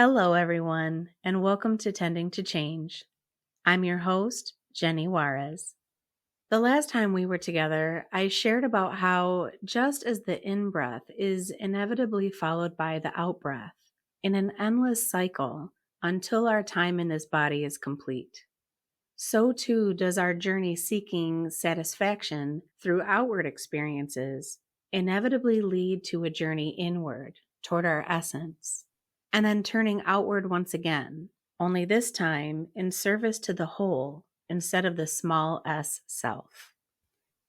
Hello, everyone, and welcome to Tending to Change. I'm your host, Jenny Juarez. The last time we were together, I shared about how just as the in-breath is inevitably followed by the out-breath in an endless cycle until our time in this body is complete, so too does our journey seeking satisfaction through outward experiences inevitably lead to a journey inward toward our essence, and then turning outward once again, only this time in service to the whole instead of the small s self.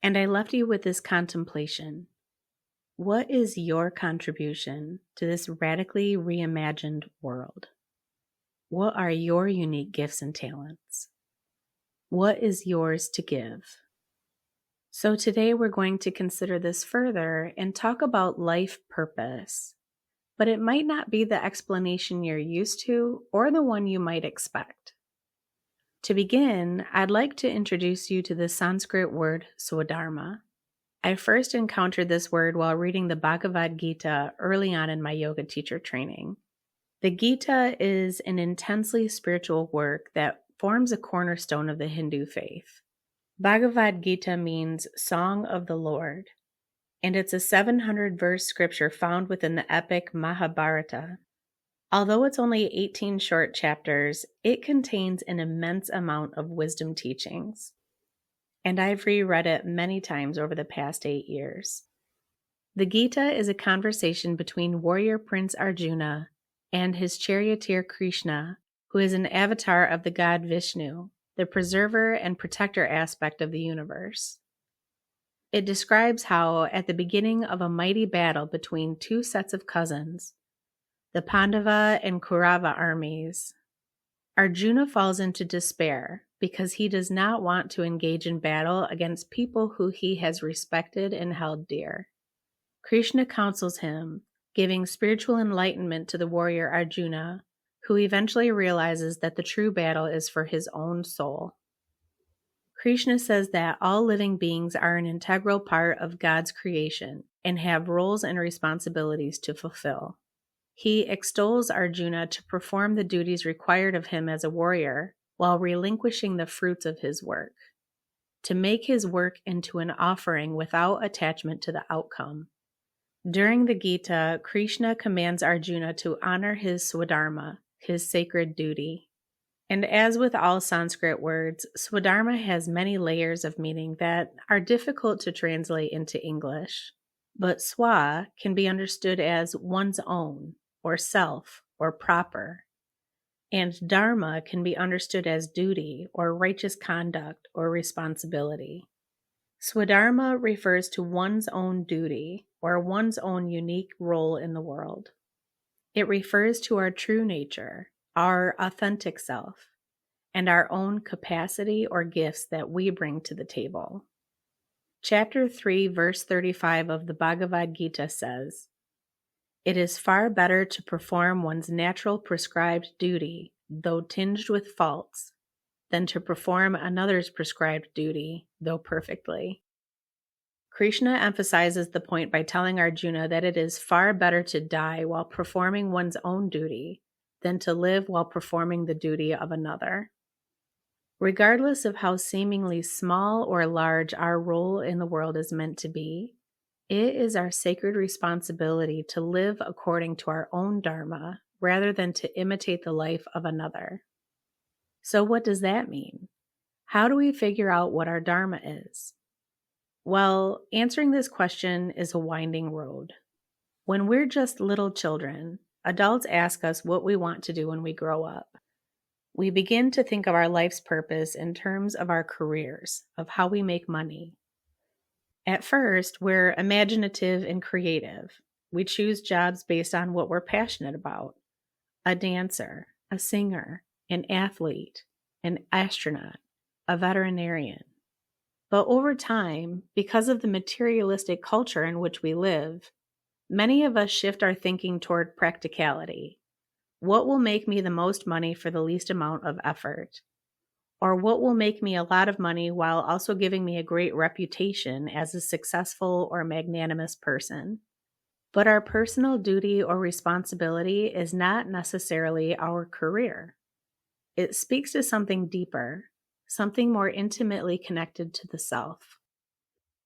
And I left you with this contemplation. What is your contribution to this radically reimagined world? What are your unique gifts and talents? What is yours to give? So today we're going to consider this further and talk about life purpose. But it might not be the explanation you're used to or the one you might expect. To begin, I'd like to introduce you to the Sanskrit word Swadharma. I first encountered this word while reading the Bhagavad Gita early on in my yoga teacher training. The Gita is an intensely spiritual work that forms a cornerstone of the Hindu faith. Bhagavad Gita means Song of the Lord, and it's a 700-verse scripture found within the epic Mahabharata. Although it's only 18 short chapters, it contains an immense amount of wisdom teachings, and I've reread it many times over the past 8 years. The Gita is a conversation between warrior prince Arjuna and his charioteer Krishna, who is an avatar of the god Vishnu, the preserver and protector aspect of the universe. It describes how, at the beginning of a mighty battle between two sets of cousins, the Pandava and Kaurava armies, Arjuna falls into despair because he does not want to engage in battle against people who he has respected and held dear. Krishna counsels him, giving spiritual enlightenment to the warrior Arjuna, who eventually realizes that the true battle is for his own soul. Krishna says that all living beings are an integral part of God's creation and have roles and responsibilities to fulfill. He extols Arjuna to perform the duties required of him as a warrior while relinquishing the fruits of his work, to make his work into an offering without attachment to the outcome. During the Gita, Krishna commands Arjuna to honor his Swadharma, his sacred duty. And as with all Sanskrit words, Swadharma has many layers of meaning that are difficult to translate into English. But Swa can be understood as one's own, or self, or proper. And Dharma can be understood as duty, or righteous conduct, or responsibility. Swadharma refers to one's own duty, or one's own unique role in the world. It refers to our true nature, our authentic self, and our own capacity or gifts that we bring to the table. Chapter 3, verse 35 of the Bhagavad Gita says, "It is far better to perform one's natural prescribed duty, though tinged with faults, than to perform another's prescribed duty, though perfectly." Krishna emphasizes the point by telling Arjuna that it is far better to die while performing one's own duty than to live while performing the duty of another. Regardless of how seemingly small or large our role in the world is meant to be, it is our sacred responsibility to live according to our own dharma rather than to imitate the life of another. So what does that mean? How do we figure out what our dharma is? Well, answering this question is a winding road. When we're just little children, adults ask us what we want to do when we grow up. We begin to think of our life's purpose in terms of our careers, of how we make money. At first, we're imaginative and creative. We choose jobs based on what we're passionate about. A dancer, a singer, an athlete, an astronaut, a veterinarian. But over time, because of the materialistic culture in which we live, many of us shift our thinking toward practicality. What will make me the most money for the least amount of effort? Or what will make me a lot of money while also giving me a great reputation as a successful or magnanimous person? But our personal duty or responsibility is not necessarily our career. It speaks to something deeper, something more intimately connected to the self.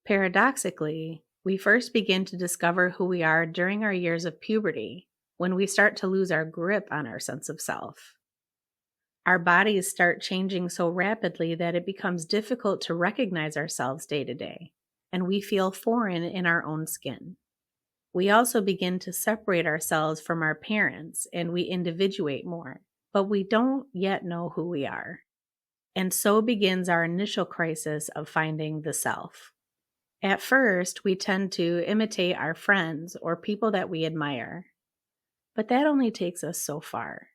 Paradoxically, we first begin to discover who we are during our years of puberty, when we start to lose our grip on our sense of self. Our bodies start changing so rapidly that it becomes difficult to recognize ourselves day to day, and we feel foreign in our own skin. We also begin to separate ourselves from our parents, and we individuate more, but we don't yet know who we are. And so begins our initial crisis of finding the self. At first, we tend to imitate our friends or people that we admire, but that only takes us so far.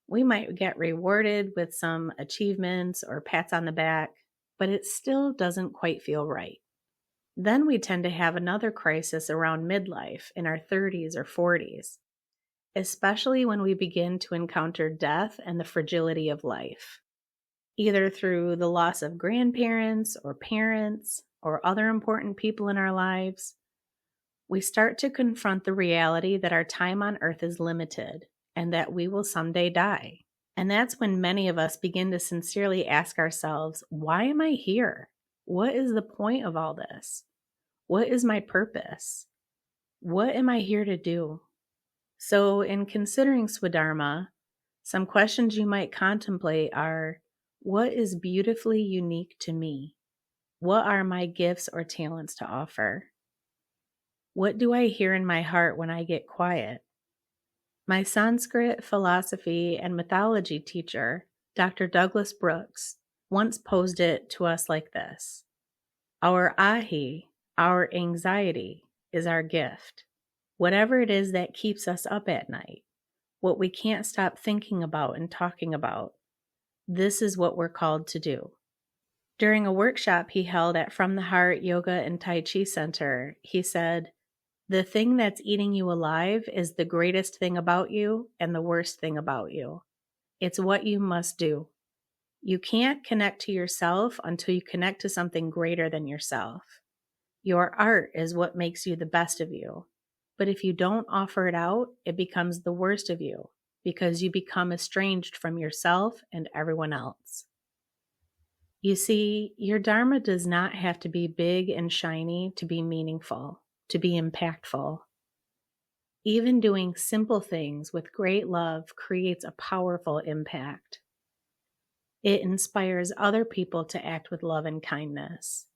We might get rewarded with some achievements or pats on the back, but it still doesn't quite feel right. Then we tend to have another crisis around midlife in our 30s or 40s, especially when we begin to encounter death and the fragility of life, either through the loss of grandparents or parents or other important people in our lives. We start to confront the reality that our time on earth is limited and that we will someday die. And that's when many of us begin to sincerely ask ourselves, why am I here? What is the point of all this? What is my purpose? What am I here to do? So, in considering Swadharma, some questions you might contemplate are, what is beautifully unique to me? What are my gifts or talents to offer? What do I hear in my heart when I get quiet? My Sanskrit philosophy and mythology teacher, Dr. Douglas Brooks, once posed it to us like this: our ahi, our anxiety, is our gift. Whatever it is that keeps us up at night, what we can't stop thinking about and talking about, this is what we're called to do. During a workshop he held at From the Heart Yoga and Tai Chi Center, he said, "The thing that's eating you alive is the greatest thing about you and the worst thing about you. It's what you must do. You can't connect to yourself until you connect to something greater than yourself. Your art is what makes you the best of you. But if you don't offer it out, it becomes the worst of you because you become estranged from yourself and everyone else." You see, your Dharma does not have to be big and shiny to be meaningful, to be impactful. Even doing simple things with great love creates a powerful impact. It inspires other people to act with love and kindness.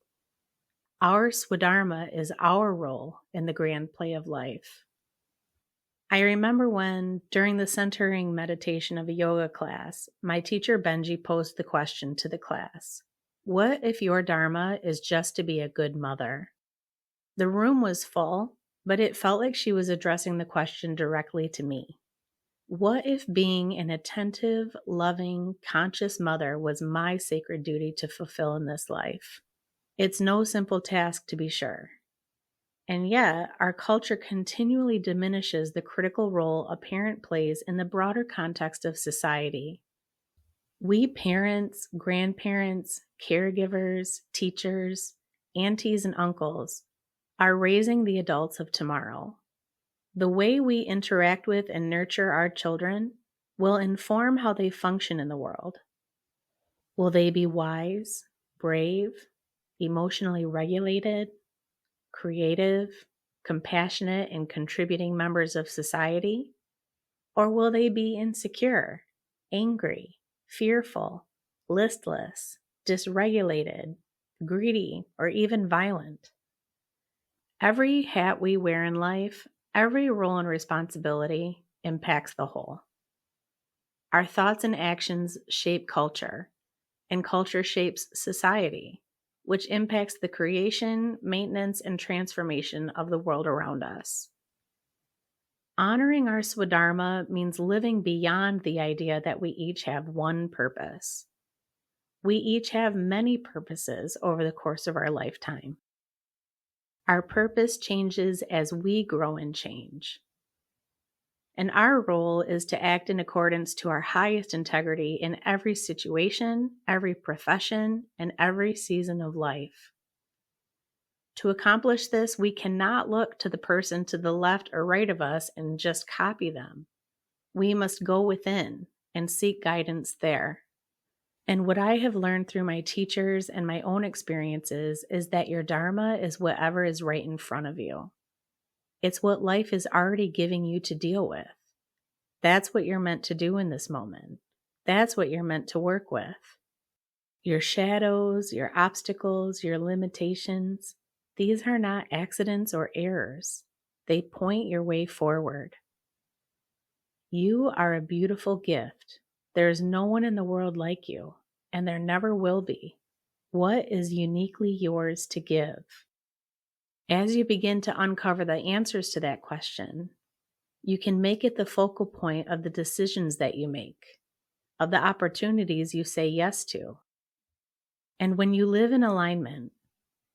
Our Swadharma is our role in the grand play of life. I remember when, during the centering meditation of a yoga class, my teacher Benji posed the question to the class, what if your Dharma is just to be a good mother? The room was full, but it felt like she was addressing the question directly to me. What if being an attentive, loving, conscious mother was my sacred duty to fulfill in this life? It's no simple task, to be sure. And yet, our culture continually diminishes the critical role a parent plays in the broader context of society. We parents, grandparents, caregivers, teachers, aunties, and uncles are raising the adults of tomorrow. The way we interact with and nurture our children will inform how they function in the world. Will they be wise, brave, emotionally regulated, creative, compassionate, and contributing members of society? Or will they be insecure, angry, fearful, listless, dysregulated, greedy, or even violent? Every hat we wear in life, every role and responsibility impacts the whole. Our thoughts and actions shape culture, and culture shapes society, which impacts the creation, maintenance, and transformation of the world around us. Honoring our Swadharma means living beyond the idea that we each have one purpose. We each have many purposes over the course of our lifetime. Our purpose changes as we grow and change. And our role is to act in accordance to our highest integrity in every situation, every profession, and every season of life. To accomplish this, we cannot look to the person to the left or right of us and just copy them. We must go within and seek guidance there. And what I have learned through my teachers and my own experiences is that your Dharma is whatever is right in front of you. It's what life is already giving you to deal with. That's what you're meant to do in this moment. That's what you're meant to work with. Your shadows, your obstacles, your limitations, these are not accidents or errors. They point your way forward. You are a beautiful gift. There is no one in the world like you, and there never will be. What is uniquely yours to give? As you begin to uncover the answers to that question, you can make it the focal point of the decisions that you make, of the opportunities you say yes to. And when you live in alignment,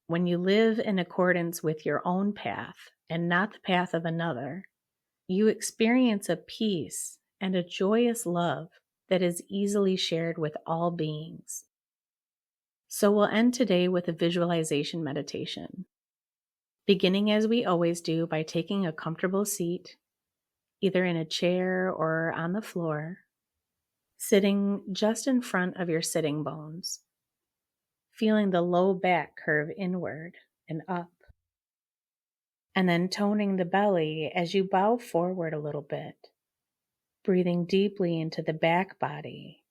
when you live in accordance with your own path and not the path of another, you experience a peace and a joyous love that is easily shared with all beings. So we'll end today with a visualization meditation, beginning as we always do by taking a comfortable seat, either in a chair or on the floor, sitting just in front of your sitting bones, feeling the low back curve inward and up, and then toning the belly as you bow forward a little bit, breathing deeply into the back body,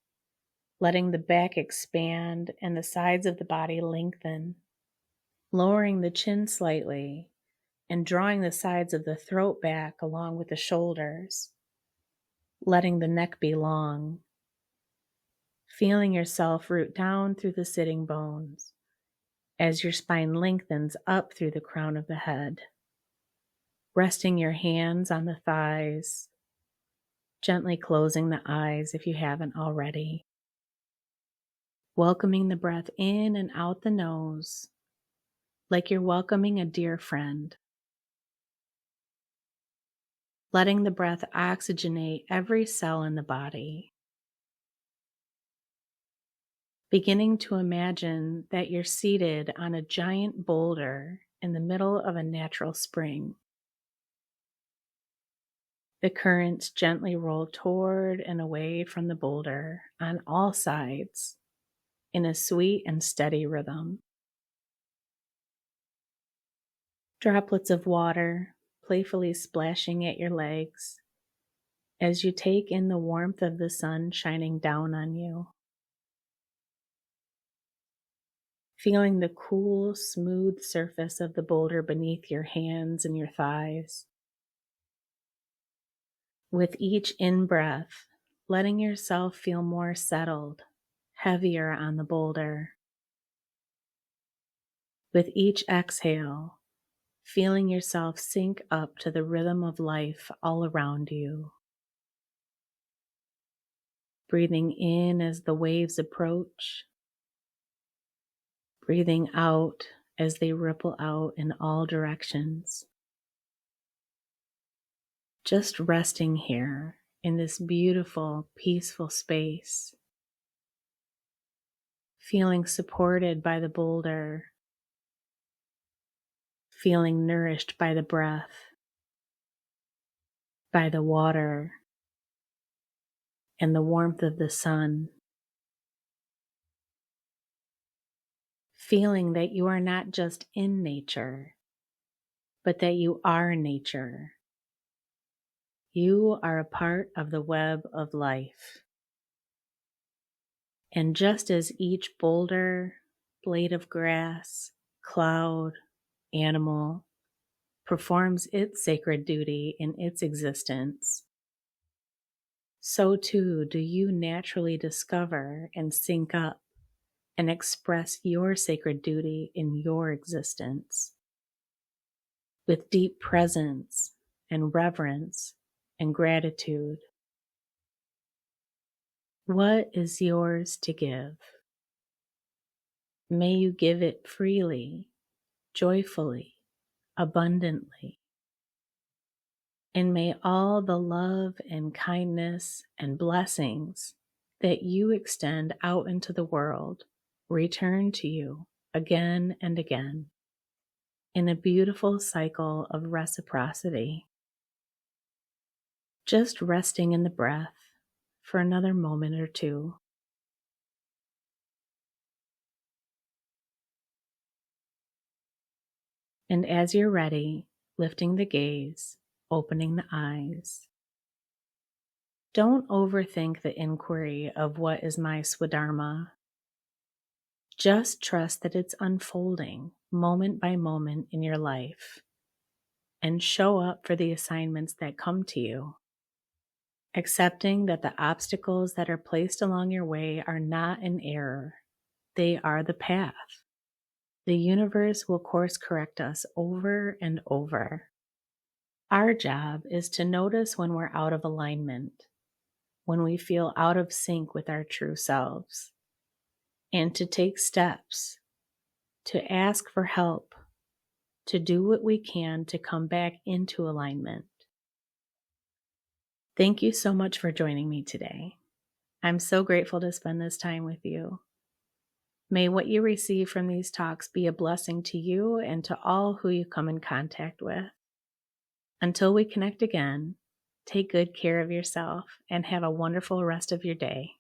letting the back expand and the sides of the body lengthen, lowering the chin slightly and drawing the sides of the throat back along with the shoulders, letting the neck be long, feeling yourself root down through the sitting bones as your spine lengthens up through the crown of the head, resting your hands on the thighs, gently closing the eyes if you haven't already. Welcoming the breath in and out the nose, like you're welcoming a dear friend. Letting the breath oxygenate every cell in the body. Beginning to imagine that you're seated on a giant boulder in the middle of a natural spring. The currents gently roll toward and away from the boulder on all sides in a sweet and steady rhythm. Droplets of water playfully splashing at your legs as you take in the warmth of the sun shining down on you. Feeling the cool, smooth surface of the boulder beneath your hands and your thighs. With each in-breath, letting yourself feel more settled, heavier on the boulder. With each exhale, feeling yourself sink up to the rhythm of life all around you. Breathing in as the waves approach. Breathing out as they ripple out in all directions. Just resting here in this beautiful, peaceful space. Feeling supported by the boulder. Feeling nourished by the breath, by the water, and the warmth of the sun. Feeling that you are not just in nature, but that you are nature. You are a part of the web of life. And just as each boulder, blade of grass, cloud, animal performs its sacred duty in its existence, so too do you naturally discover and sync up and express your sacred duty in your existence with deep presence and reverence and gratitude. What is yours to give? May you give it freely, joyfully, abundantly. And may all the love and kindness and blessings that you extend out into the world return to you again and again. in a beautiful cycle of reciprocity. Just resting in the breath for another moment or two. And as you're ready, lifting the gaze, opening the eyes. Don't overthink the inquiry of what is my Swadharma. Just trust that it's unfolding moment by moment in your life, and show up for the assignments that come to you, accepting that the obstacles that are placed along your way are not an error. They are the path. The universe will course correct us over and over. Our job is to notice when we're out of alignment, when we feel out of sync with our true selves, and to take steps, to ask for help, to do what we can to come back into alignment. Thank you so much for joining me today. I'm so grateful to spend this time with you. May what you receive from these talks be a blessing to you and to all who you come in contact with. Until we connect again, take good care of yourself and have a wonderful rest of your day.